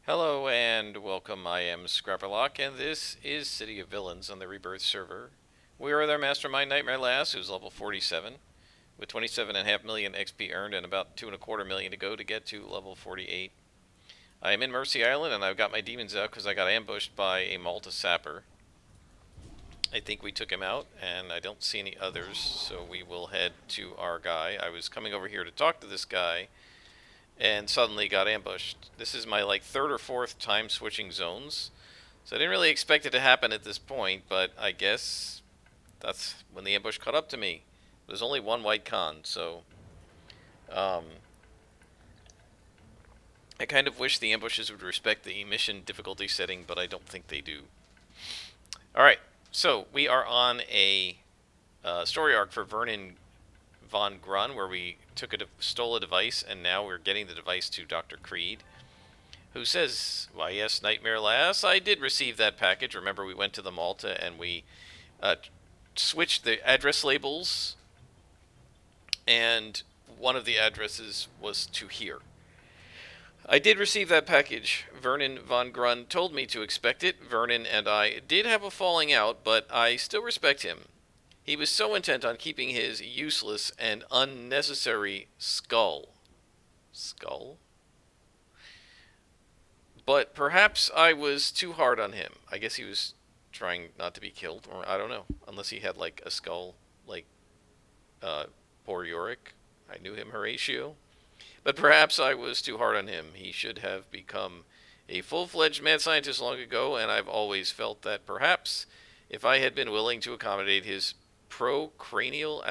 Hello and welcome. I am Scrapperlock, and this is City of Villains on the Rebirth server. We are with our Mastermind Nightmare Lass, who's level 47, with 27.5 million XP earned and about 2.25 million to go to get to level 48. I am in Mercy Island, and I've got my demons out because I got ambushed by a Malta Sapper. I think we took him out, and I don't see any others, so we will head to our guy. I was coming over here to talk to this guy, and suddenly got ambushed. This is my third or fourth time switching zones, so I didn't really expect it to happen at this point, but I guess that's when the ambush caught up to me. There's only one white con, so um, I kind of wish the ambushes would respect the mission difficulty setting, but I don't think they do. Alright, so we are on a story arc for Vernon von Grun, where we stole a device, and now we're getting the device to Dr. Creed, who says, "Why, yes, Nightmare Lass, I did receive that package. Remember, we went to the Malta and we switched the address labels, and one of the addresses was to here. I did receive that package. Vernon von Grun told me to expect it. Vernon and I did have a falling out, but I still respect him. He was so intent on keeping his useless and unnecessary skull. Skull? But perhaps I was too hard on him. I guess he was trying not to be killed, or I don't know. Unless he had a skull like poor Yorick. I knew him, Horatio. But perhaps I was too hard on him. He should have become a full-fledged mad scientist long ago, and I've always felt that perhaps if I had been willing to accommodate his pro-cranial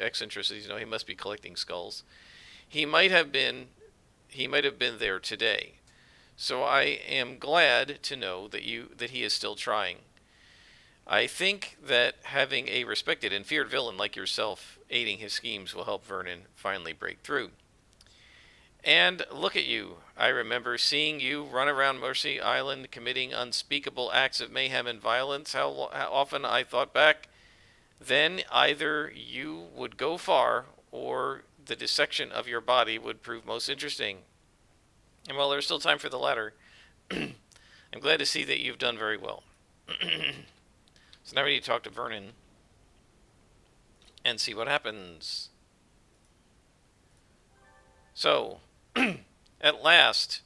eccentricities, he must be collecting skulls, he might have been there today. So I am glad to know that he is still trying. I think that having a respected and feared villain like yourself aiding his schemes will help Vernon finally break through. And look at you. I remember seeing you run around Mercy Island committing unspeakable acts of mayhem and violence. How often I thought back. Then either you would go far, or the dissection of your body would prove most interesting. And while there's still time for the latter, I'm glad to see that you've done very well. So now we need to talk to Vernon and see what happens. So, at last,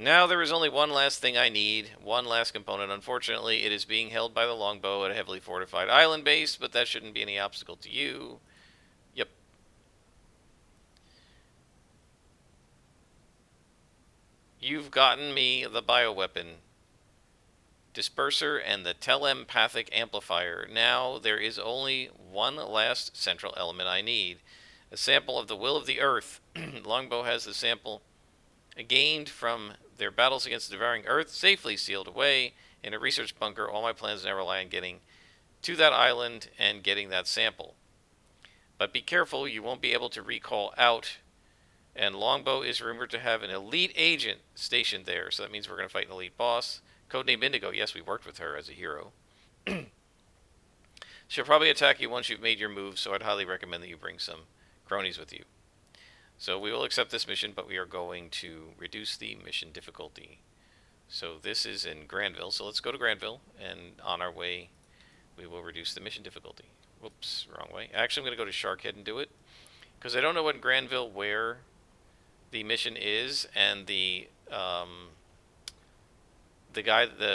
now there is only one last thing I need, one last component. Unfortunately, it is being held by the longbow at a heavily fortified island base, but that shouldn't be any obstacle to you. Yep. You've gotten me the bioweapon disperser and the telepathic amplifier. Now there is only one last central element I need. A sample of the will of the earth. Longbow has the sample gained from their battles against the devouring earth safely sealed away in a research bunker. All my plans now rely on getting to that island and getting that sample. But be careful, you won't be able to recall out. And Longbow is rumored to have an elite agent stationed there, so that means we're going to fight an elite boss. Codename Indigo. Yes, we worked with her as a hero. She'll probably attack you once you've made your move, so I'd highly recommend that you bring some cronies with you. So we will accept this mission, but we are going to reduce the mission difficulty. So this is in Granville, so let's go to Granville, and on our way we will reduce the mission difficulty. Whoops, wrong way. Actually, I'm going to go to Sharkhead and do it, because I don't know in Granville where the mission is, and the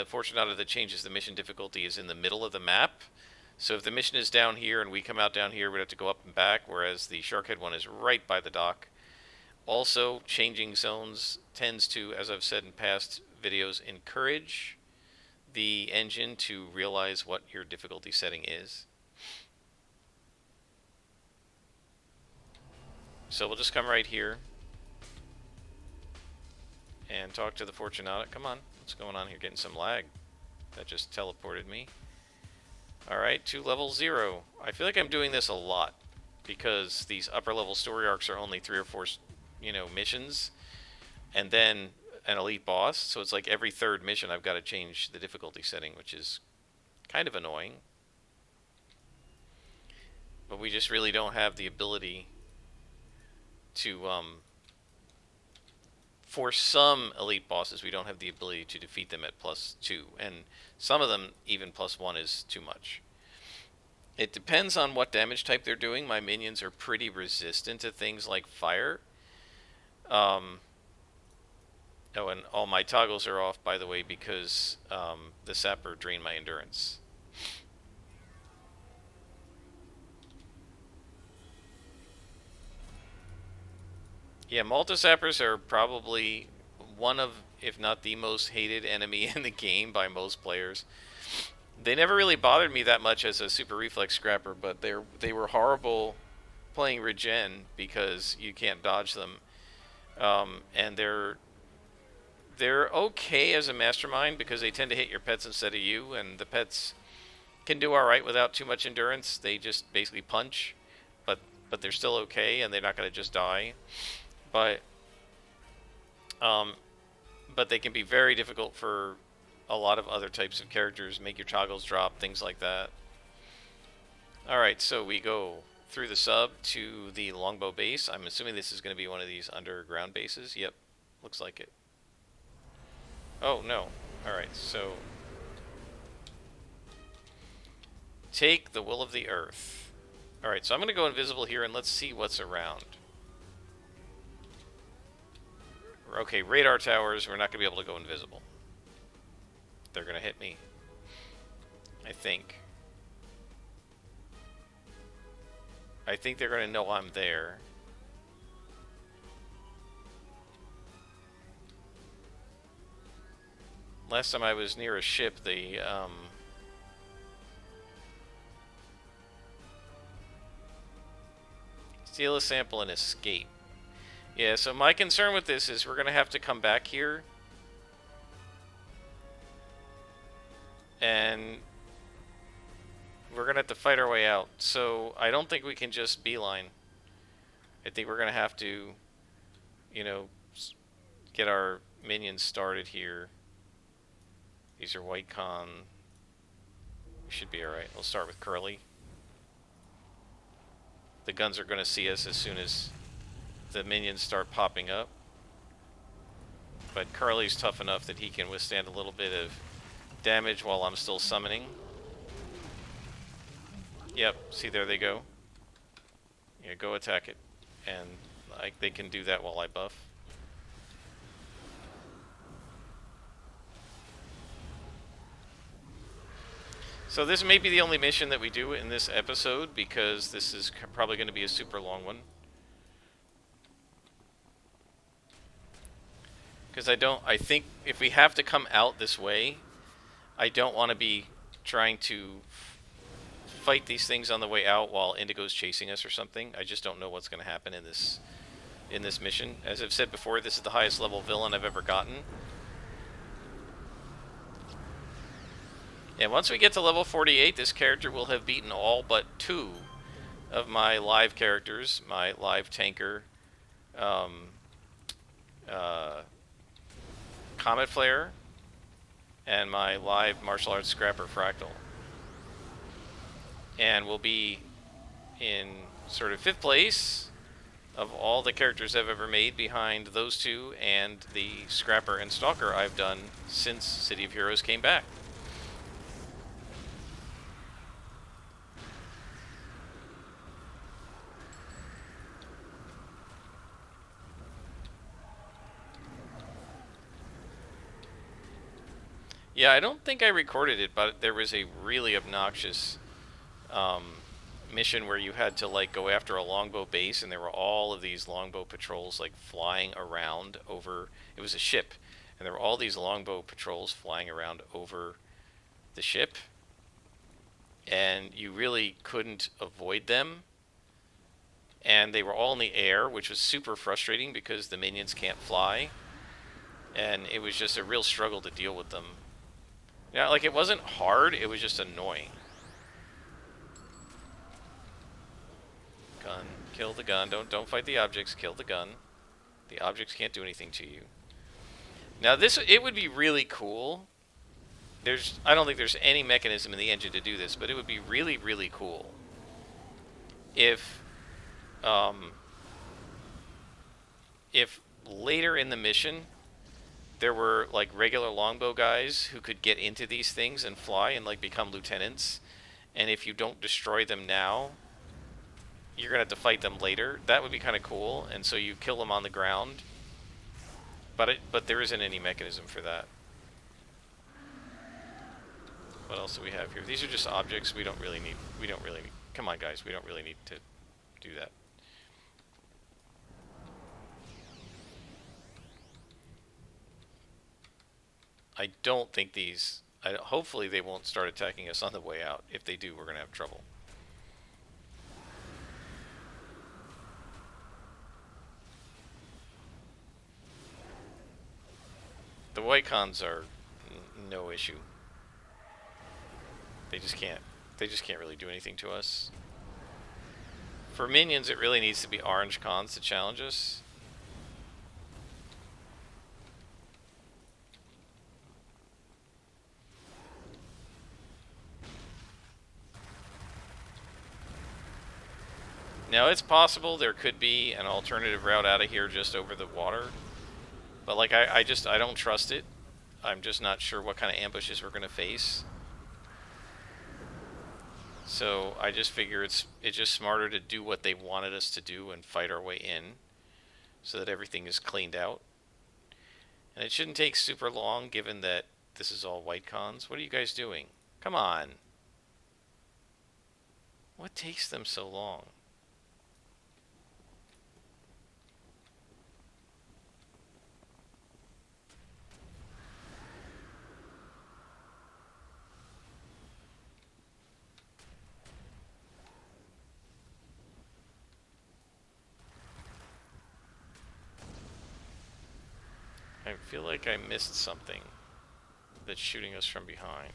Fortunato that changes the mission difficulty is in the middle of the map. So if the mission is down here and we come out down here, we'd have to go up and back, whereas the Sharkhead one is right by the dock. Also, changing zones tends to, as I've said in past videos, encourage the engine to realize what your difficulty setting is. So we'll just come right here and talk to the Fortunato. Come on, what's going on here? Getting some lag. That just teleported me. Alright, to level 0. I feel like I'm doing this a lot, because these upper level story arcs are only 3 or 4, missions, and then an elite boss, so it's like every third mission I've got to change the difficulty setting, which is kind of annoying. But we just really don't have the ability to for some elite bosses, we don't have the ability to defeat them at +2, and some of them even +1 is too much. It depends on what damage type they're doing. My minions are pretty resistant to things like fire. Oh, and all my toggles are off, by the way, because the sapper drained my endurance. Yeah, Malta Sappers are probably one of, if not the most hated enemy in the game by most players. They never really bothered me that much as a super reflex scrapper, but they were horrible playing regen because you can't dodge them. And they're okay as a mastermind because they tend to hit your pets instead of you, and the pets can do all right without too much endurance. They just basically punch, but they're still okay, and they're not going to just die. But but they can be very difficult for a lot of other types of characters, make your toggles drop, things like that. Alright, so we go through the sub to the longbow base. I'm assuming this is going to be one of these underground bases. Yep, looks like it. Oh, no. Alright, so take the will of the earth. Alright, so I'm going to go invisible here and let's see what's around. Okay, radar towers, we're not going to be able to go invisible. They're going to hit me, I think. I think they're going to know I'm there. Last time I was near a ship, the steal a sample and escape. Yeah, so my concern with this is we're going to have to come back here. And we're going to have to fight our way out. So I don't think we can just beeline. I think we're going to have to, you know, get our minions started here. These are white con. We should be alright. We'll start with Curly. The guns are going to see us as soon as the minions start popping up. But Curly's tough enough that he can withstand a little bit of damage while I'm still summoning. Yep, see, there they go. Yeah, go attack it. And they can do that while I buff. So this may be the only mission that we do in this episode, because this is probably going to be a super long one. Because I think if we have to come out this way, I don't want to be trying to fight these things on the way out while Indigo's chasing us or something. I just don't know what's going to happen in this mission. As I've said before, this is the highest level villain I've ever gotten. And once we get to level 48, this character will have beaten all but 2 of my live characters, my live tanker, Comet Flare, and my live martial arts scrapper Fractal. And we'll be in sort of 5th place of all the characters I've ever made, behind those 2 and the scrapper and stalker I've done since City of Heroes came back. Yeah, I don't think I recorded it, but there was a really obnoxious mission where you had to like go after a longbow base, and there were all of these longbow patrols like flying around over. It was a ship, and there were all these longbow patrols flying around over the ship, and you really couldn't avoid them. And they were all in the air, which was super frustrating because the minions can't fly, and it was just a real struggle to deal with them. Yeah, like, it wasn't hard, it was just annoying. Gun. Kill the gun. Don't fight the objects, kill the gun. The objects can't do anything to you. Now it would be really cool. I don't think there's any mechanism in the engine to do this, but it would be really, really cool if later in the mission, there were like regular longbow guys who could get into these things and fly and like become lieutenants. And if you don't destroy them now, you're gonna have to fight them later. That would be kind of cool. And so you kill them on the ground, but there isn't any mechanism for that. What else do we have here? These are just objects. We don't really need. Come on, guys. We don't really need to do that. I don't think these. Hopefully, they won't start attacking us on the way out. If they do, we're gonna have trouble. The white cons are no issue. They just can't. They just can't really do anything to us. For minions, it really needs to be orange cons to challenge us. Now, it's possible there could be an alternative route out of here just over the water. But, like, I don't trust it. I'm just not sure what kind of ambushes we're going to face. So, I just figure it's just smarter to do what they wanted us to do and fight our way in. So that everything is cleaned out. And it shouldn't take super long, given that this is all white cons. What are you guys doing? Come on. What takes them so long? I feel like I missed something that's shooting us from behind.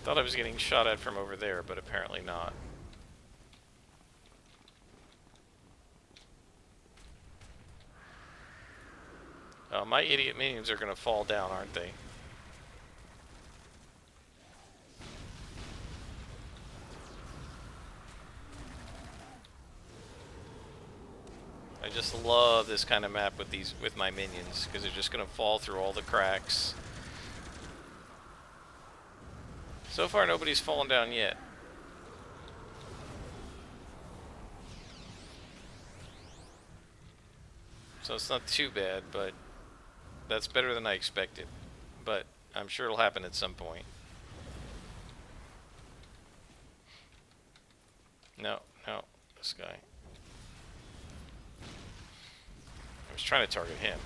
Thought I was getting shot at from over there, but apparently not. Oh, my idiot minions are gonna fall down, aren't they? I just love this kind of map with my minions, because they're just gonna fall through all the cracks. So far, nobody's fallen down yet. So it's not too bad, but that's better than I expected. But I'm sure it'll happen at some point. No, this guy. I was trying to target him.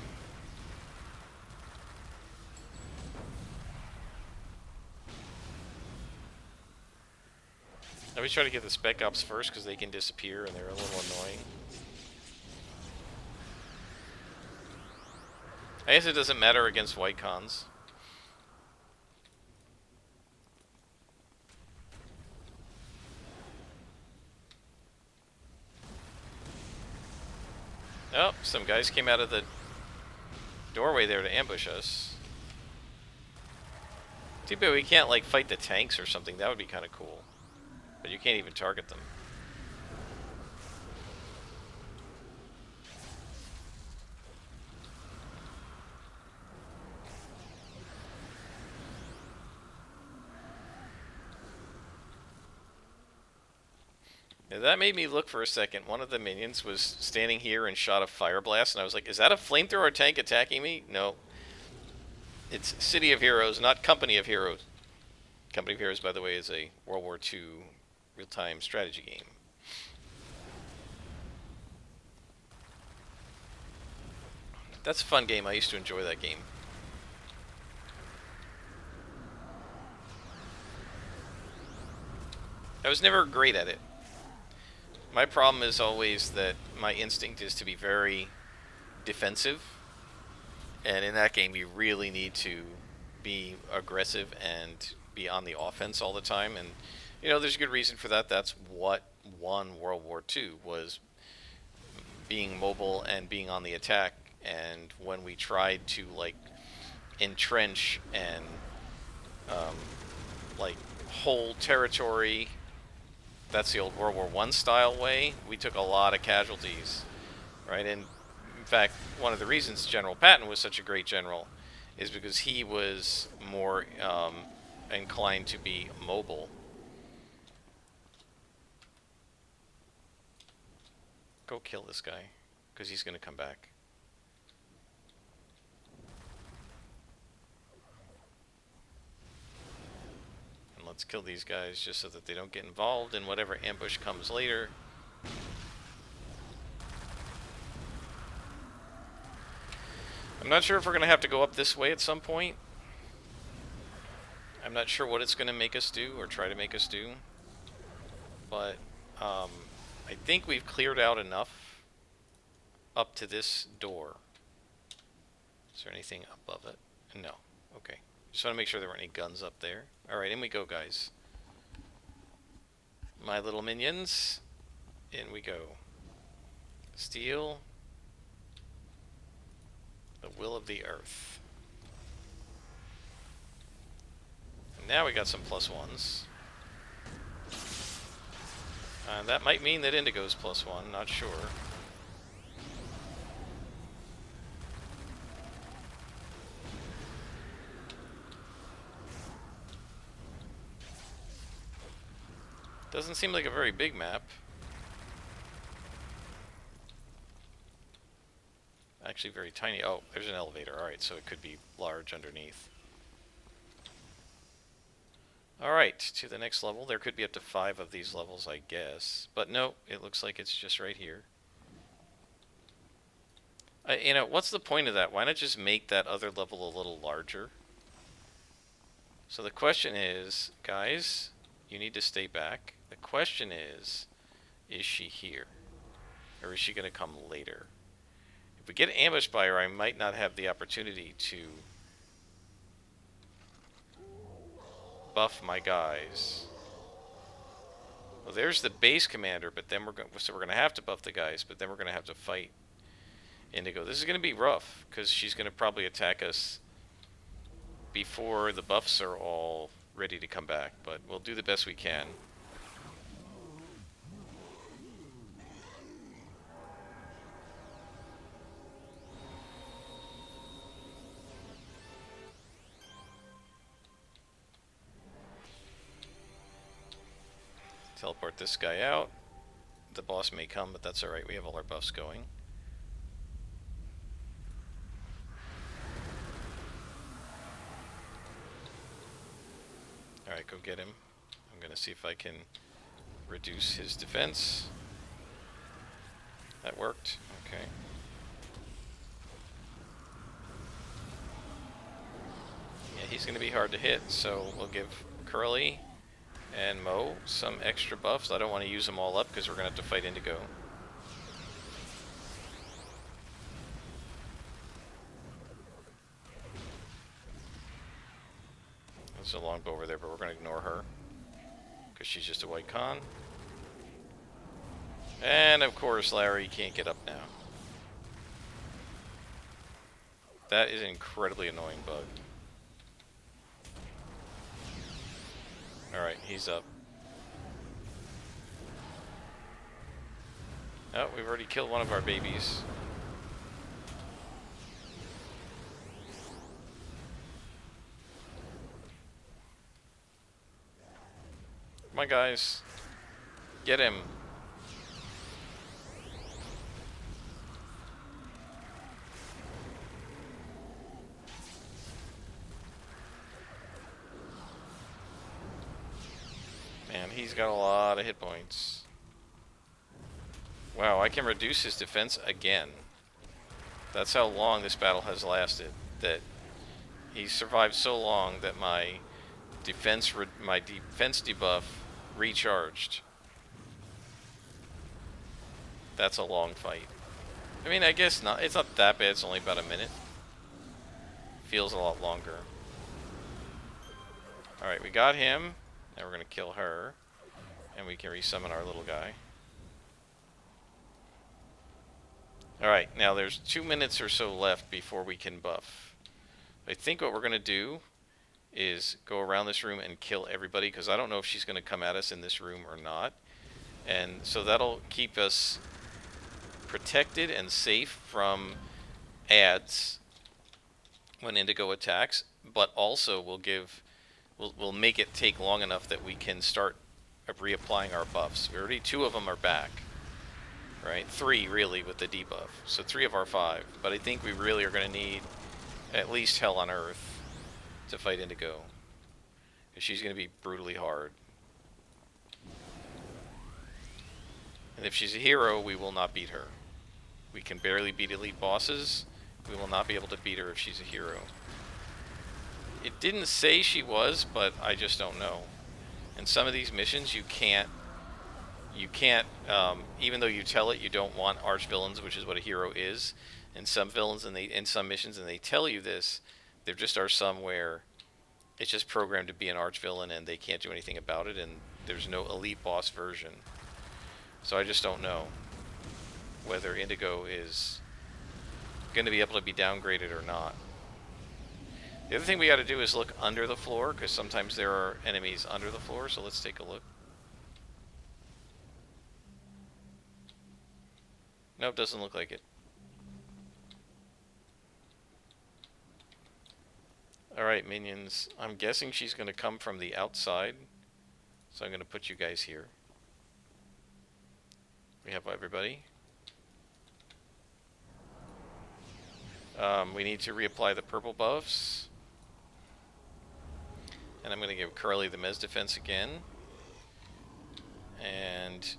I always try to get the spec ops first because they can disappear and they're a little annoying. I guess it doesn't matter against white cons. Oh, some guys came out of the doorway there to ambush us. Too bad we can't, like, fight the tanks or something. That would be kind of cool. But you can't even target them. Yeah, that made me look for a second. One of the minions was standing here and shot a fire blast, and I was like, is that a flamethrower tank attacking me? No. It's City of Heroes, not Company of Heroes. Company of Heroes, by the way, is a World War II real-time strategy game. That's a fun game. I used to enjoy that game. I was never great at it. My problem is always that my instinct is to be very defensive. And in that game, you really need to be aggressive and be on the offense all the time. And You know, there's a good reason for that. That's what won World War II, was being mobile and being on the attack. And when we tried to like entrench and um, like hold territory, that's the old World War One style way. We took a lot of casualties, right? And in fact, one of the reasons General Patton was such a great general is because he was more inclined to be mobile. Go kill this guy, because he's going to come back. And let's kill these guys just so that they don't get involved in whatever ambush comes later. I'm not sure if we're going to have to go up this way at some point. I'm not sure what it's going to make us do, or try to make us do. But I think we've cleared out enough up to this door. Is there anything above it? No. Okay. Just want to make sure there weren't any guns up there. Alright, in we go, guys. My little minions. In we go. Steal the will of the earth. And now we got some +1s. That might mean that Indigo's +1, not sure. Doesn't seem like a very big map. Actually very tiny. Oh, there's an elevator. Alright, so it could be large underneath. Alright, to the next level. There could be up to 5 of these levels, I guess. But no, it looks like it's just right here. You know, what's the point of that? Why not just make that other level a little larger? So the question is, guys, you need to stay back. The question is she here? Or is she going to come later? If we get ambushed by her, I might not have the opportunity to buff my guys. Well, there's the base commander, but then we're going to have to buff the guys, but then we're going to have to fight Indigo. This is going to be rough, because she's going to probably attack us before the buffs are all ready to come back, but we'll do the best we can. Teleport this guy out. The boss may come, but that's alright. We have all our buffs going. Alright, go get him. I'm going to see if I can reduce his defense. That worked. Okay. Yeah, he's going to be hard to hit, so we'll give Curly and Mo some extra buffs. I don't want to use them all up because we're going to have to fight Indigo. There's a longbow over there, but we're going to ignore her because she's just a white con. And of course, Larry can't get up now. That is an incredibly annoying bug. Alright, he's up. Oh, we've already killed one of our babies. Come on, guys. Get him. Man, he's got a lot of hit points. Wow, I can reduce his defense again. That's how long this battle has lasted. That he survived so long that my defense debuff recharged. That's a long fight. I mean, I guess not. It's not that bad. It's only about a minute. Feels a lot longer. Alright, we got him. Now we're going to kill her. And we can resummon our little guy. Alright, now there's 2 minutes or so left before we can buff. I think what we're going to do is go around this room and kill everybody, because I don't know if she's going to come at us in this room or not. And so that'll keep us protected and safe from ads when Indigo attacks, but also we'll make it take long enough that we can start reapplying our buffs. We already 2 of them are back, right? 3 really with the debuff, so 3 of our 5. But I think we really are going to need at least Hell on Earth to fight Indigo, because she's going to be brutally hard. And if she's a hero, we will not beat her. We can barely beat elite bosses. We will not be able to beat her if she's a hero. It didn't say she was, but I just don't know. In some of these missions, you can't, even though you tell it you don't want arch villains, which is what a hero is. In some villains, and in some missions, and they tell you this, there just are some where it's just programmed to be an arch villain, and they can't do anything about it, and there's no elite boss version. So I just don't know whether Indigo is going to be able to be downgraded or not. The other thing we got to do is look under the floor, because sometimes there are enemies under the floor, so let's take a look. Nope, doesn't look like it. Alright, minions. I'm guessing she's going to come from the outside, so I'm going to put you guys here. We have everybody. We need to reapply the purple buffs. And I'm going to give Curly the Mez defense again. And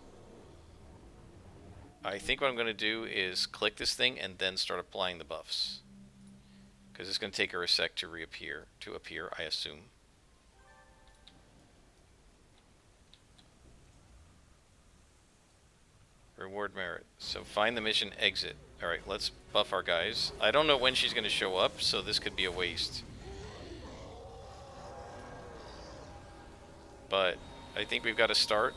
I think what I'm going to do is click this thing and then start applying the buffs, because it's going to take her a sec to appear, I assume. Reward merit. So find the mission, exit. Alright, let's buff our guys. I don't know when she's going to show up, so this could be a waste. But I think we've got to start,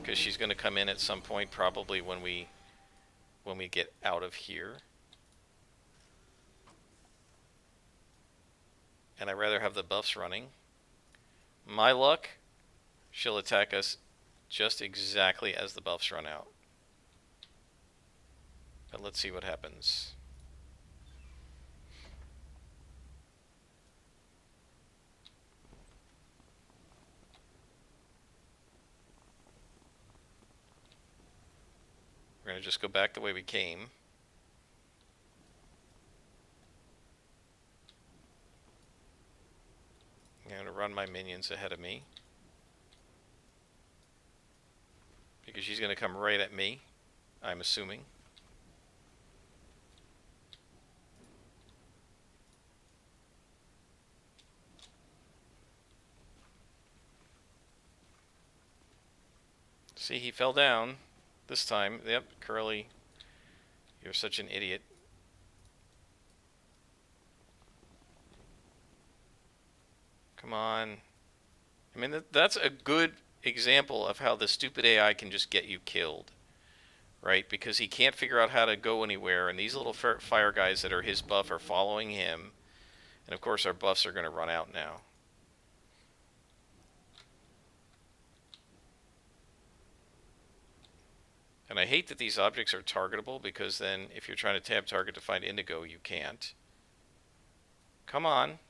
because she's going to come in at some point, probably when we get out of here. And I'd rather have the buffs running. My luck, she'll attack us just exactly as the buffs run out. But let's see what happens. We're going to just go back the way we came. I'm going to run my minions ahead of me, because she's going to come right at me, I'm assuming. See, he fell down this time. Yep, Curly, you're such an idiot. Come on. I mean, that's a good example of how the stupid AI can just get you killed, right? Because he can't figure out how to go anywhere, and these little fire guys that are his buff are following him. And of course our buffs are going to run out now. And I hate that these objects are targetable, because then if you're trying to tab target to find Indigo, you can't. Come on.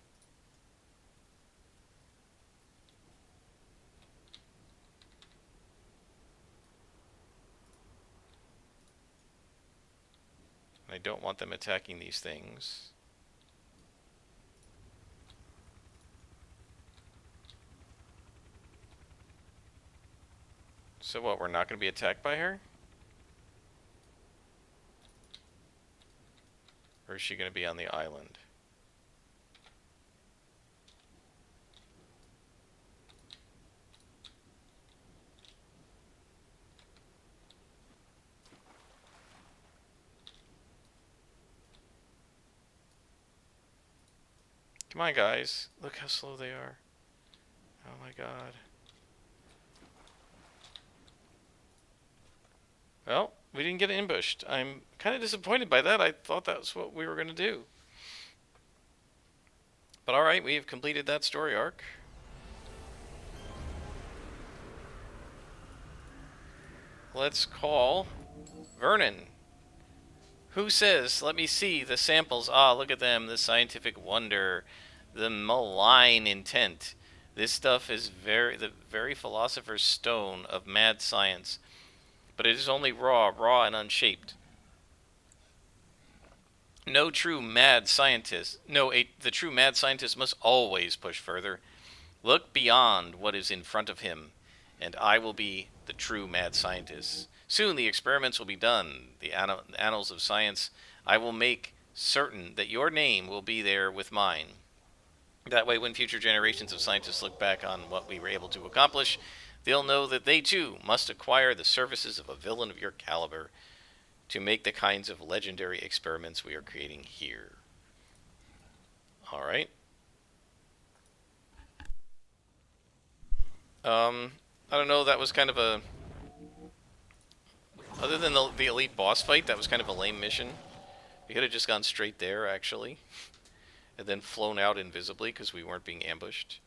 I don't want them attacking these things. So what, we're not going to be attacked by her? Or is she going to be on the island? Come on, guys. Look how slow they are. Oh my god. Well, we didn't get ambushed. I'm kind of disappointed by that. I thought that was what we were going to do. But alright, we have completed that story arc. Let's call Vernon. Who says, let me see the samples. Ah, look at them, the scientific wonder, the malign intent. This stuff is the very philosopher's stone of mad science, but it is only raw and unshaped. No true mad scientist, the true mad scientist must always push further. Look beyond what is in front of him, and I will be the true mad scientist. Soon the experiments will be done, the annals of science. I will make certain that your name will be there with mine. That way, when future generations of scientists look back on what we were able to accomplish, they'll know that they too must acquire the services of a villain of your caliber to make the kinds of legendary experiments we are creating here. Alright. I don't know, that was kind of a... Other than the elite boss fight, that was kind of a lame mission. We could have just gone straight there, actually. And then flown out invisibly, because we weren't being ambushed.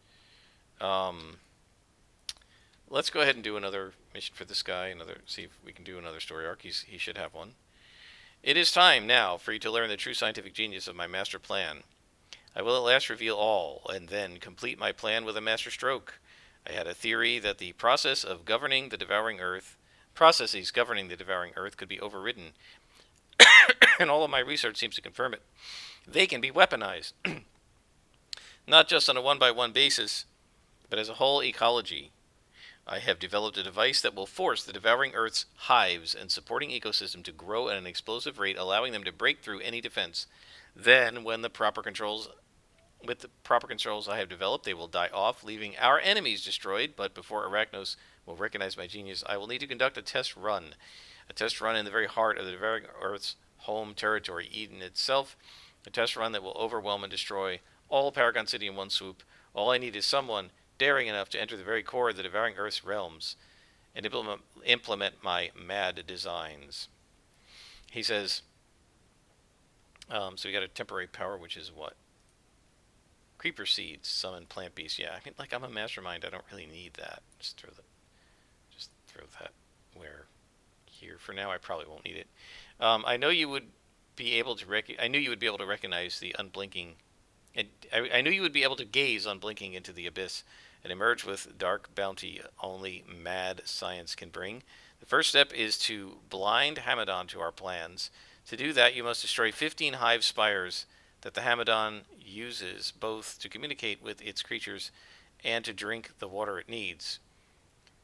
Let's go ahead and do another mission for this guy. See if we can do another story arc. He should have one. It is time now for you to learn the true scientific genius of my master plan. I will at last reveal all, and then complete my plan with a master stroke. I had a theory that the processes governing the devouring earth could be overridden, and all of my research seems to confirm it. They can be weaponized, not just on a one-by-one basis, but as a whole ecology. I have developed a device that will force the devouring Earth's hives and supporting ecosystem to grow at an explosive rate, allowing them to break through any defense. Then, with the proper controls I have developed, they will die off, leaving our enemies destroyed. But before Arachnos will recognize my genius, I will need to conduct a test run. A test run in the very heart of the devouring Earth's home territory, Eden itself. A test run that will overwhelm and destroy all Paragon City in one swoop. All I need is someone daring enough to enter the very core of the devouring Earth's realms and implement my mad designs. He says, so we got a temporary power, which is what? Creeper seeds, summon plant beasts. Yeah, I mean, like, I'm a mastermind. I don't really need that. Just throw that where here. For now, I probably won't need it. I know you would be able to I knew you would be able to recognize the unblinking. I knew you would be able to gaze unblinking into the abyss and emerge with dark bounty only mad science can bring. The first step is to blind Hamadon to our plans. To do that, you must destroy 15 hive spires that the Hamadon uses both to communicate with its creatures and to drink the water it needs.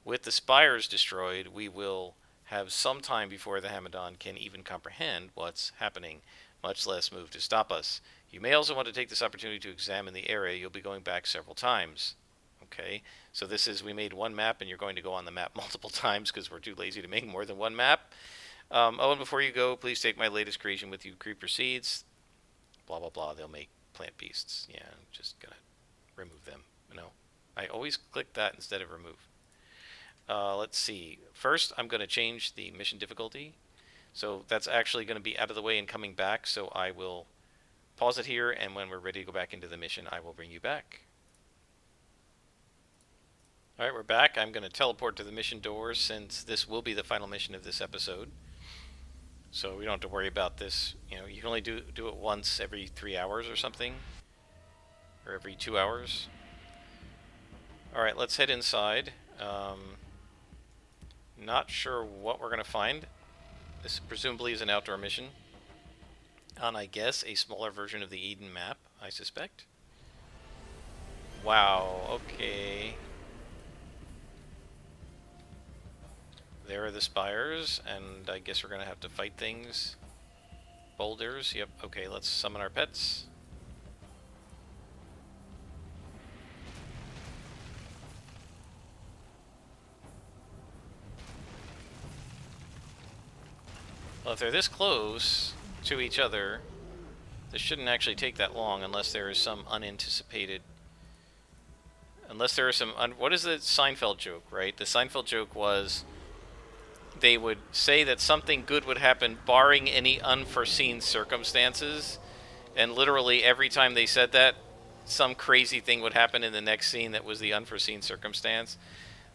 With the spires destroyed, we will have some time before the Hamadon can even comprehend what's happening, much less move to stop us. You may also want to take this opportunity to examine the area. You'll be going back several times. Okay, so this is, we made one map and you're going to go on the map multiple times because we're too lazy to make more than one map. And before you go, please take my latest creation with you, creeper seeds. Blah, blah, blah. They'll make plant beasts. Yeah, I'm just going to remove them. No, I always click that instead of remove. Let's see. First, I'm going to change the mission difficulty. So that's actually going to be out of the way and coming back. So I will pause it here, and when we're ready to go back into the mission, I will bring you back. Alright, we're back. I'm going to teleport to the mission doors since this will be the final mission of this episode. So we don't have to worry about this. You know, you can only do it once every 3 hours or something. Or every 2 hours. Alright, let's head inside. Not sure what we're going to find. This presumably is an outdoor mission. On, I guess, a smaller version of the Eden map, I suspect. Wow, okay. There are the spires, and I guess we're going to have to fight things. Boulders, yep, okay, let's summon our pets. Well, if they're this close to each other, this shouldn't actually take that long unless there is some unanticipated... Unless there is some... what is the Seinfeld joke, right? The Seinfeld joke was... they would say that something good would happen barring any unforeseen circumstances, and literally every time they said that, some crazy thing would happen in the next scene that was the unforeseen circumstance.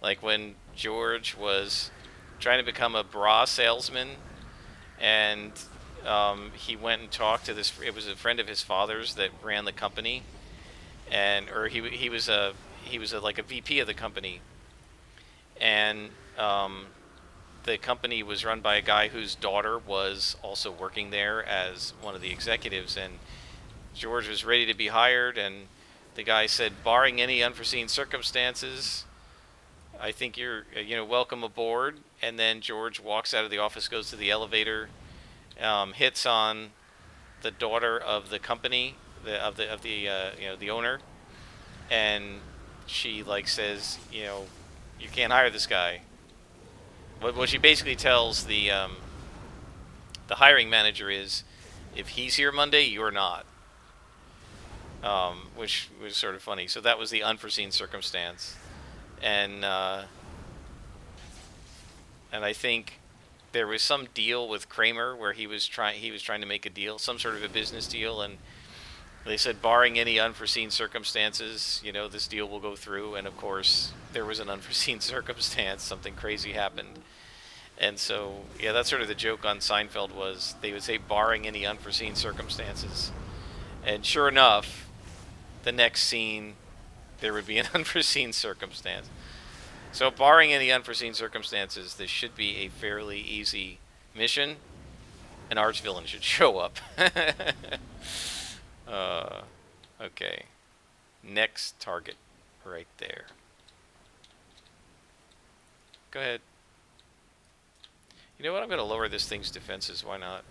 Like when George was trying to become a bra salesman, and he went and talked to this. It was a friend of his father's that ran the company, and or he was like a VP of the company, and the company was run by a guy whose daughter was also working there as one of the executives, and George was ready to be hired, and the guy said, barring any unforeseen circumstances, I think you're, welcome aboard. And then George walks out of the office, goes to the elevator, hits on the daughter of the company, the owner, and she like says, you can't hire this guy. What she basically tells the hiring manager is, if he's here Monday, you're not. Which was sort of funny. So that was the unforeseen circumstance, and I think there was some deal with Kramer where he was trying to make a deal, some sort of a business deal, and they said barring any unforeseen circumstances, this deal will go through. And of course, there was an unforeseen circumstance. Something crazy happened. And so, yeah, that's sort of the joke on Seinfeld, was they would say barring any unforeseen circumstances. And sure enough, the next scene, there would be an unforeseen circumstance. So barring any unforeseen circumstances, this should be a fairly easy mission. An arch villain should show up. Okay. Next target, right there. Go ahead. You know what? I'm going to lower this thing's defenses. Why not?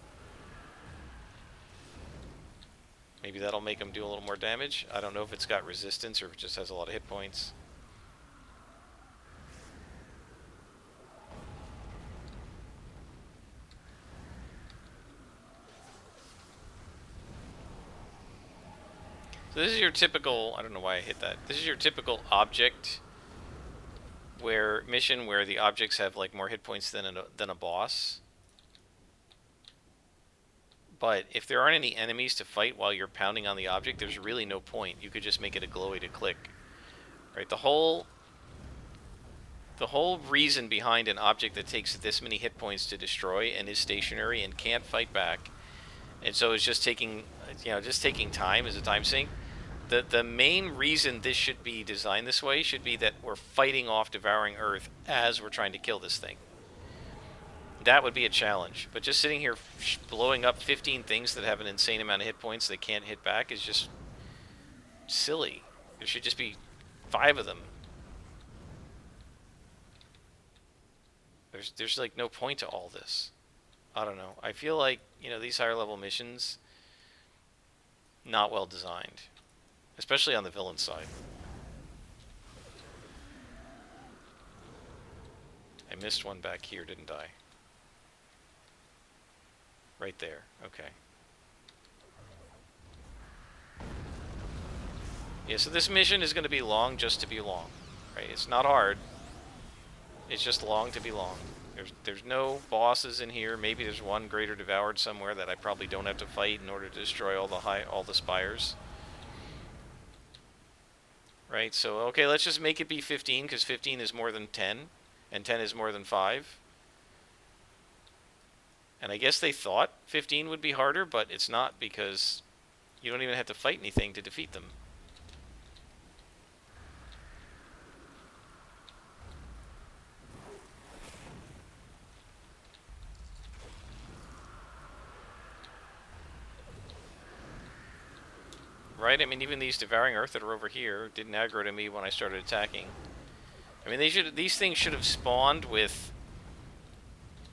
Maybe that'll make him do a little more damage. I don't know if it's got resistance or if it just has a lot of hit points. So this is your typical, I don't know why I hit that. This is your typical object mission where the objects have like more hit points than a boss. But if there aren't any enemies to fight while you're pounding on the object, there's really no point. You could just make it a glowy to click. Right? The whole reason behind an object that takes this many hit points to destroy and is stationary and can't fight back, and so it's just taking time as a time sink. The main reason this should be designed this way should be that we're fighting off Devouring Earth as we're trying to kill this thing. That would be a challenge. But just sitting here blowing up 15 things that have an insane amount of hit points that can't hit back is just silly. There should just be 5 of them. There's like no point to all this. I don't know. I feel like, these higher level missions, not well designed. Especially on the villain side. I missed one back here, didn't I? Right there. Okay. Yeah, so this mission is going to be long just to be long. Right? It's not hard. It's just long to be long. There's no bosses in here. Maybe there's one Greater Devoured somewhere that I probably don't have to fight in order to destroy all the spires. Right, so, okay, let's just make it be 15, because 15 is more than 10, and 10 is more than 5. And I guess they thought 15 would be harder, but it's not, because you don't even have to fight anything to defeat them. Right? I mean, even these Devouring Earth that are over here didn't aggro to me when I started attacking. I mean, these things should have spawned with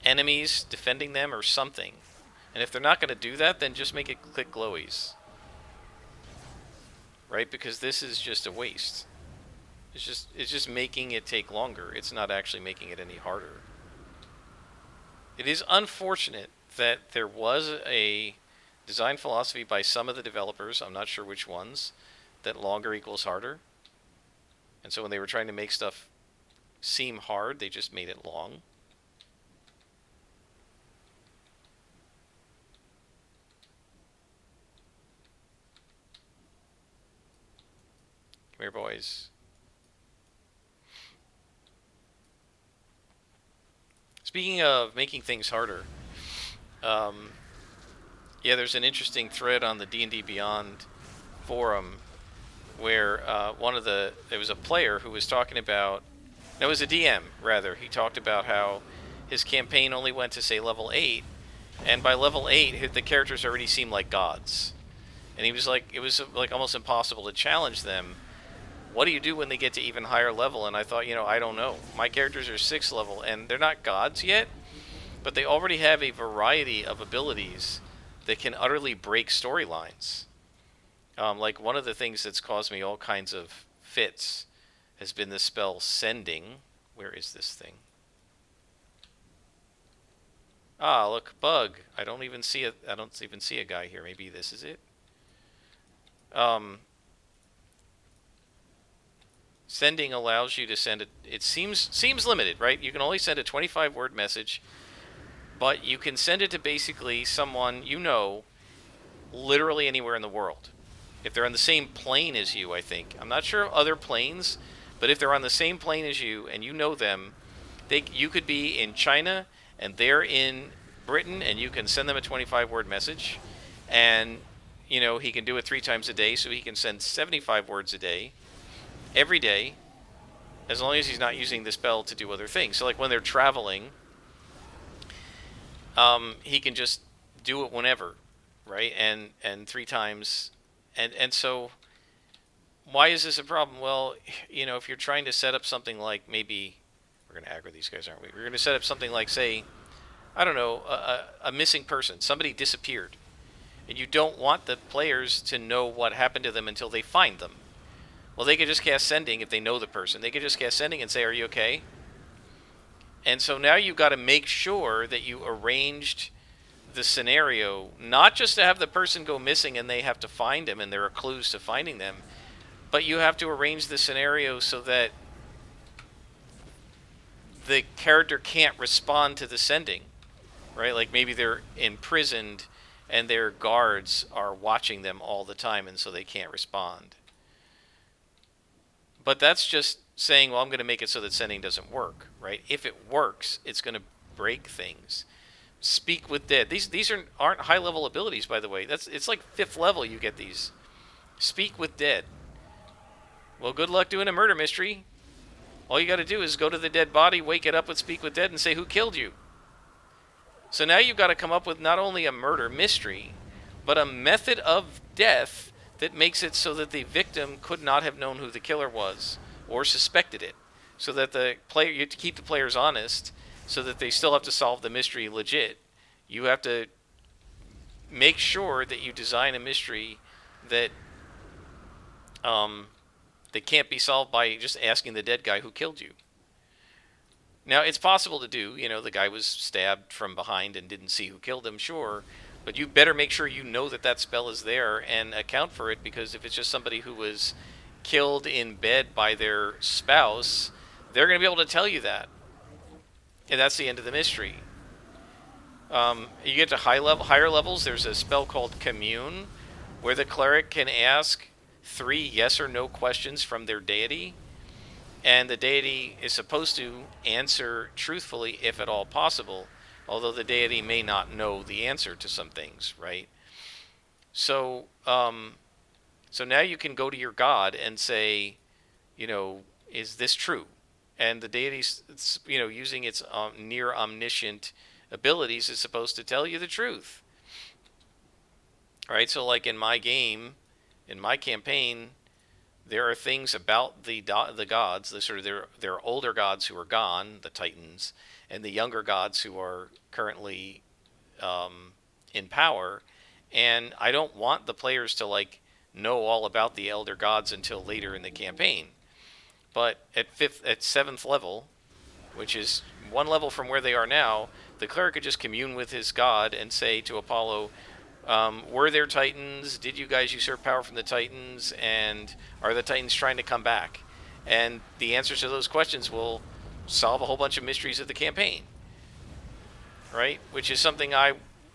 enemies defending them or something. And if they're not going to do that, then just make it click glowies. Right? Because this is just a waste. It's just making it take longer. It's not actually making it any harder. It is unfortunate that there was a design philosophy by some of the developers, I'm not sure which ones, that longer equals harder. And so when they were trying to make stuff seem hard, they just made it long. Come here, boys. Speaking of making things harder, um, yeah, there's an interesting thread on the D&D Beyond forum where there was a player who was talking about, no, it was a DM rather. He talked about how his campaign only went to say level 8, and by level 8, the characters already seemed like gods. And he was like, it was like almost impossible to challenge them. What do you do when they get to even higher level? And I thought, I don't know. My characters are 6th level, and they're not gods yet, but they already have a variety of abilities that can utterly break storylines. Like one of the things that's caused me all kinds of fits has been the spell Sending. Where is this thing? Ah, look, bug. I don't even see a guy here. Maybe this is it. Sending allows you to send it. It seems limited, right? You can only send a 25-word message, but you can send it to basically someone literally anywhere in the world. If they're on the same plane as you, I think. I'm not sure of other planes, but if they're on the same plane as you and you know them, you could be in China and they're in Britain, and you can send them a 25-word message, and he can do it 3 times a day, so he can send 75 words a day, every day, as long as he's not using the spell to do other things. So like when they're traveling, he can just do it whenever, right? And 3 times, and so why is this a problem? Well, if you're trying to set up something like, maybe we're going to aggro these guys, aren't we? We're going to set up something like, say, I don't know, a missing person. Somebody disappeared. And you don't want the players to know what happened to them until they find them. Well, they could just cast Sending if they know the person. They could just cast Sending and say, are you okay? And so now you've got to make sure that you arranged the scenario, not just to have the person go missing and they have to find him and there are clues to finding them, but you have to arrange the scenario so that the character can't respond to the sending, right? Like maybe they're imprisoned and their guards are watching them all the time, and so they can't respond. But that's just saying, well, I'm going to make it so that sending doesn't work, right? If it works, it's going to break things. Speak with dead. These aren't high level abilities, by the way. It's like 5th level you get these. Speak with dead. Well, good luck doing a murder mystery. All you got to do is go to the dead body, wake it up with Speak with Dead, and say who killed you. So now you've got to come up with not only a murder mystery, but a method of death that makes it so that the victim could not have known who the killer was or suspected it. So that you have to keep the players honest, so that they still have to solve the mystery legit. You have to make sure that you design a mystery that that can't be solved by just asking the dead guy who killed you. Now, it's possible to do. The guy was stabbed from behind and didn't see who killed him, sure. But you better make sure you know that spell is there and account for it, because if it's just somebody who was killed in bed by their spouse, they're going to be able to tell you that. And that's the end of the mystery. You get to higher levels, there's a spell called Commune, where the cleric can ask 3 yes or no questions from their deity, and the deity is supposed to answer truthfully if at all possible, although the deity may not know the answer to some things, right? So now you can go to your god and say, is this true? And the deity's, using its near omniscient abilities, is supposed to tell you the truth, right? So like in my game, in my campaign, there are things about the gods, the sort of their older gods who are gone, the Titans, and the younger gods who are currently in power. And I don't want the players to know all about the elder gods until later in the campaign. But at 7th level, which is 1 level from where they are now, the cleric could just commune with his god and say to Apollo, were there Titans? Did you guys usurp power from the Titans? And are the Titans trying to come back? And the answers to those questions will solve a whole bunch of mysteries of the campaign, right? Which is something I,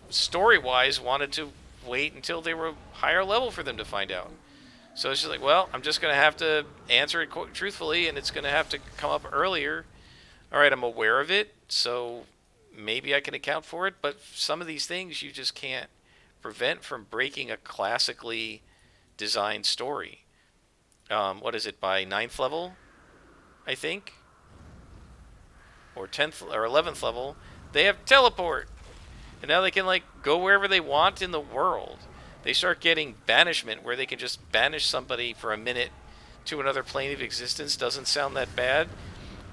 story-wise, wanted to wait until they were higher level for them to find out. So it's just like, well, I'm just going to have to answer it truthfully, and it's going to have to come up earlier. All right, I'm aware of it, so maybe I can account for it, but some of these things you just can't prevent from breaking a classically designed story. What is it, by ninth level, I think? Or 10th or 11th level, they have teleport. And now they can like go wherever they want in the world. They start getting banishment where they can just banish somebody for a minute to another plane of existence. Doesn't sound that bad.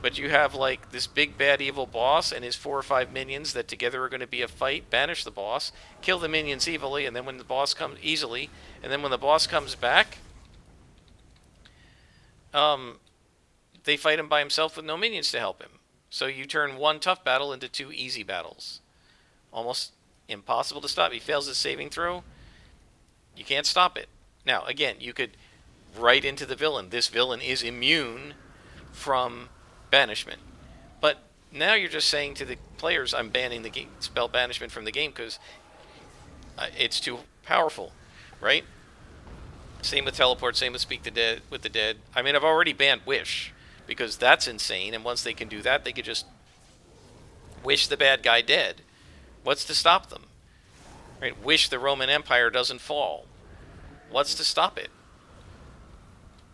But you have like this big bad evil boss and his 4 or 5 minions that together are going to be a fight. Banish the boss, kill the minions evilly, and then when the boss comes easily, and then when the boss comes back, they fight him by himself with no minions to help him. So you turn one tough battle into 2 easy battles. Almost impossible to stop. He fails his saving throw. You can't stop it. Now, again, you could write into the villain, this villain is immune from banishment. But now you're just saying to the players, I'm banning the game, spell banishment from the game because it's too powerful, right? Same with teleport, same with speak the dead with the dead. I mean, I've already banned wish because that's insane, and once they can do that, they could just wish the bad guy dead. What's to stop them? Right? Wish the Roman Empire doesn't fall. What's to stop it?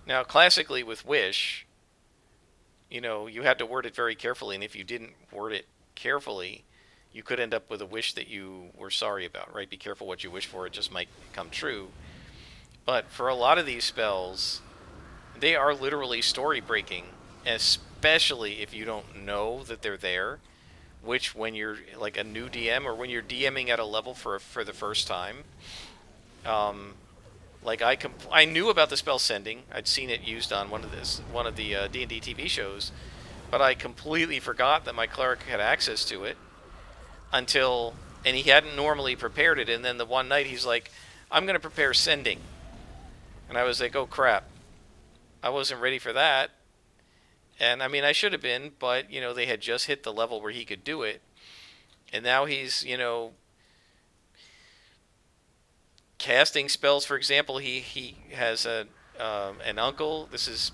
Now, classically with wish, you had to word it very carefully, and if you didn't word it carefully, you could end up with a wish that you were sorry about, right? Be careful what you wish for, it just might come true. But for a lot of these spells, they are literally story breaking, especially if you don't know that they're there, which when you're like a new DM or when you're DMing at a level for the first time, like I knew about the spell sending. I'd seen it used on one of the D&D TV shows, but I completely forgot that my cleric had access to it and he hadn't normally prepared it. And then the one night he's like, I'm going to prepare sending. And I was like, oh crap. I wasn't ready for that. And I mean, I should have been, but they had just hit the level where he could do it. And now he's, casting spells. For example, he has an uncle. This is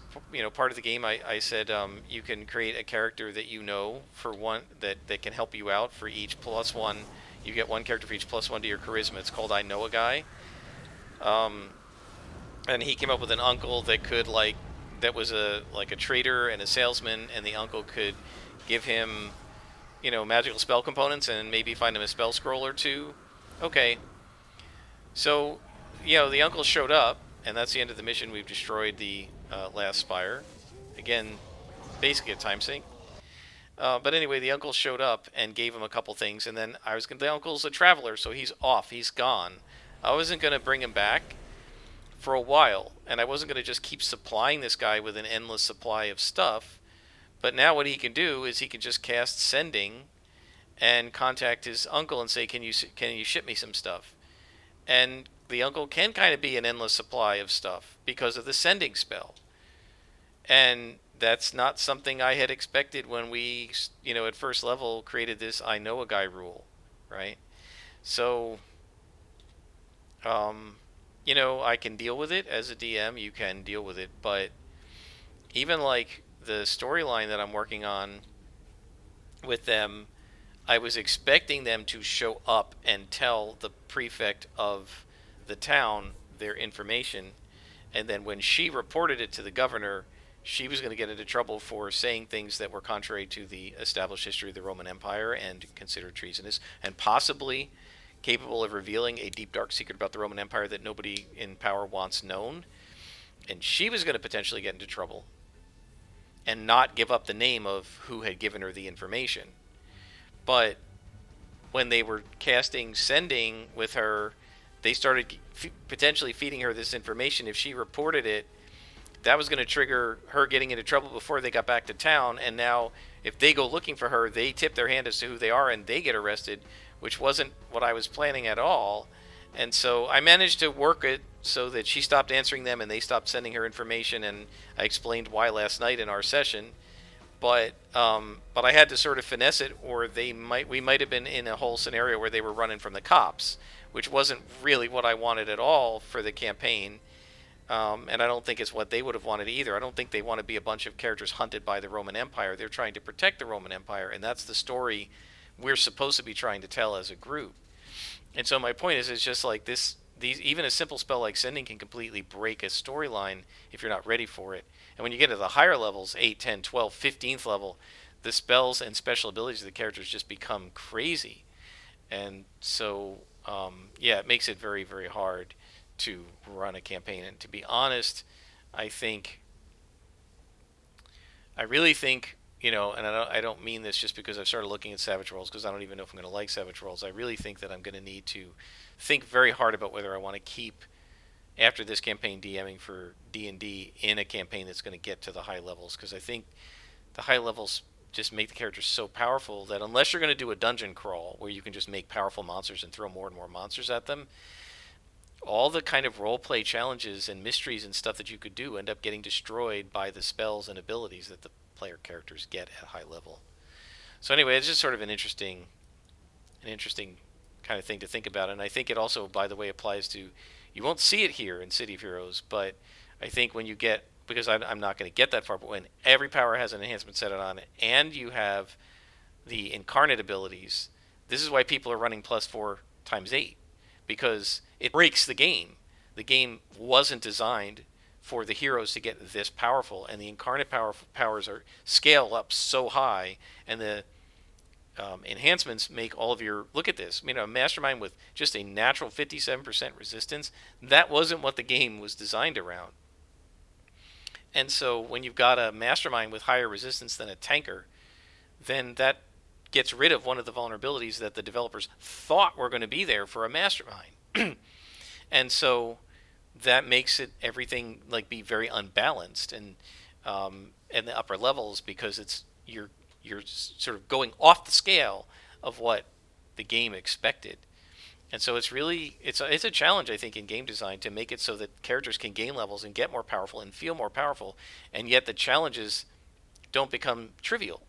part of the game. I said you can create a character that for one that can help you out for each +1. You get one character for each +1 to your charisma. It's called I Know a Guy. And he came up with an uncle that could that was a trader and a salesman, and the uncle could give him magical spell components and maybe find him a spell scroll or two. Okay. So, the uncle showed up, and that's the end of the mission. We've destroyed the last spire. Again, basically a time sink. But anyway, the uncle showed up and gave him a couple things, and then the uncle's a traveler, so he's off, he's gone. I wasn't going to bring him back for a while, and I wasn't going to just keep supplying this guy with an endless supply of stuff. But now what he can do is he can just cast sending and contact his uncle and say, can you ship me some stuff? And the uncle can kind of be an endless supply of stuff because of the sending spell. And that's not something I had expected when we, at first level created this I Know a Guy rule, right? So, I can deal with it as a DM. You can deal with it, but even like the storyline that I'm working on with them, I was expecting them to show up and tell the prefect of the town their information, and then when she reported it to the governor, she was going to get into trouble for saying things that were contrary to the established history of the Roman Empire and considered treasonous, and possibly capable of revealing a deep, dark secret about the Roman Empire that nobody in power wants known. And she was going to potentially get into trouble and not give up the name of who had given her the information. But when they were casting sending with her, they started potentially feeding her this information. If she reported it, that was going to trigger her getting into trouble before they got back to town. And now if they go looking for her, they tip their hand as to who they are and they get arrested, which wasn't what I was planning at all. And so I managed to work it so that she stopped answering them and they stopped sending her information, and I explained why last night in our session. But I had to sort of finesse it, or we might have been in a whole scenario where they were running from the cops, which wasn't really what I wanted at all for the campaign. And I don't think it's what they would have wanted either. I don't think they want to be a bunch of characters hunted by the Roman Empire. They're trying to protect the Roman Empire, and that's the story we're supposed to be trying to tell as a group. And so my point is, it's just like this. These even a simple spell like sending can completely break a storyline if you're not ready for it. And when you get to the higher levels, 8, 10, 12, 15th level, the spells and special abilities of the characters just become crazy. And so, yeah, it makes it very, very hard to run a campaign. And to be honest, I think, I really think, and I don't mean this just because I've started looking at Savage Worlds, because I don't even know if I'm going to like Savage Worlds. I really think that I'm going to need to think very hard about whether I want to keep, after this campaign, DMing for D&D in a campaign that's going to get to the high levels, because I think the high levels just make the characters so powerful that unless you're going to do a dungeon crawl where you can just make powerful monsters and throw more and more monsters at them, all the kind of role play challenges and mysteries and stuff that you could do end up getting destroyed by the spells and abilities that the player characters get at high level. So anyway, it's just sort of an interesting kind of thing to think about, and I think it also, by the way, applies to, you won't see it here in City of Heroes, but I think when you get, because I'm not going to get that far, but when every power has an enhancement set on it, and you have the incarnate abilities, this is why people are running +4 times 8, because it breaks the game. The game wasn't designed for the heroes to get this powerful, and the incarnate powers are scale up so high, and the enhancements make all of your, look at this, a mastermind with just a natural 57% resistance. That wasn't what the game was designed around. And so when you've got a mastermind with higher resistance than a tanker, then that gets rid of one of the vulnerabilities that the developers thought were going to be there for a mastermind. And so that makes it, everything, like, be very unbalanced, and in the upper levels, because you're sort of going off the scale of what the game expected. And so it's really, it's a challenge, I think, in game design, to make it so that characters can gain levels and get more powerful and feel more powerful, and yet the challenges don't become trivial.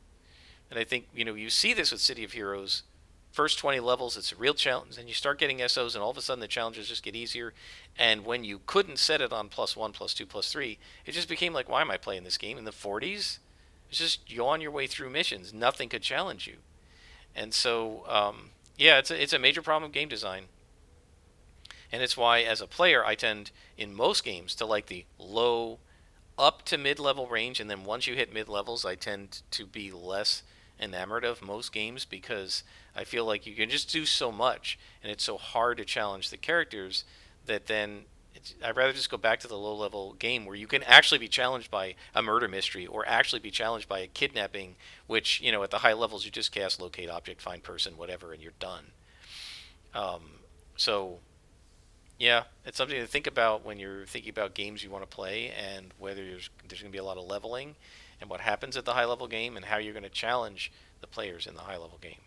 And I think, you see this with City of Heroes. First 20 levels, it's a real challenge, and you start getting SOs, and all of a sudden the challenges just get easier. And when you couldn't set it on +1, +2, +3, it just became like, why am I playing this game? In the 40s, it's just yaw your way through missions. Nothing could challenge you. And so, yeah, it's a major problem of game design. And it's why, as a player, I tend, in most games, to like the low up to mid-level range, and then once you hit mid-levels, I tend to be less enamored of most games, because I feel like you can just do so much, and it's so hard to challenge the characters, that then I'd rather just go back to the low-level game where you can actually be challenged by a murder mystery, or actually be challenged by a kidnapping, which, at the high levels, you just cast locate object, find person, whatever, and you're done. So, yeah, it's something to think about when you're thinking about games you want to play, and whether there's going to be a lot of leveling, and what happens at the high-level game, and how you're going to challenge the players in the high-level game.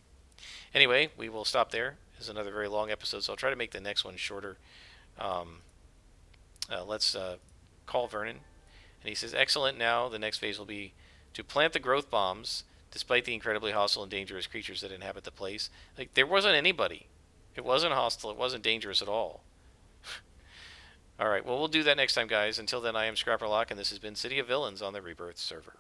Anyway, we will stop there. This is another very long episode, so I'll try to make the next one shorter. Let's call Vernon. And he says, excellent. Now the next phase will be to plant the growth bombs, despite the incredibly hostile and dangerous creatures that inhabit the place. Like, there wasn't anybody. It wasn't hostile. It wasn't dangerous at all. All right, well, we'll do that next time, guys. Until then, I am Scrapperlock, and this has been City of Villains on the Rebirth server.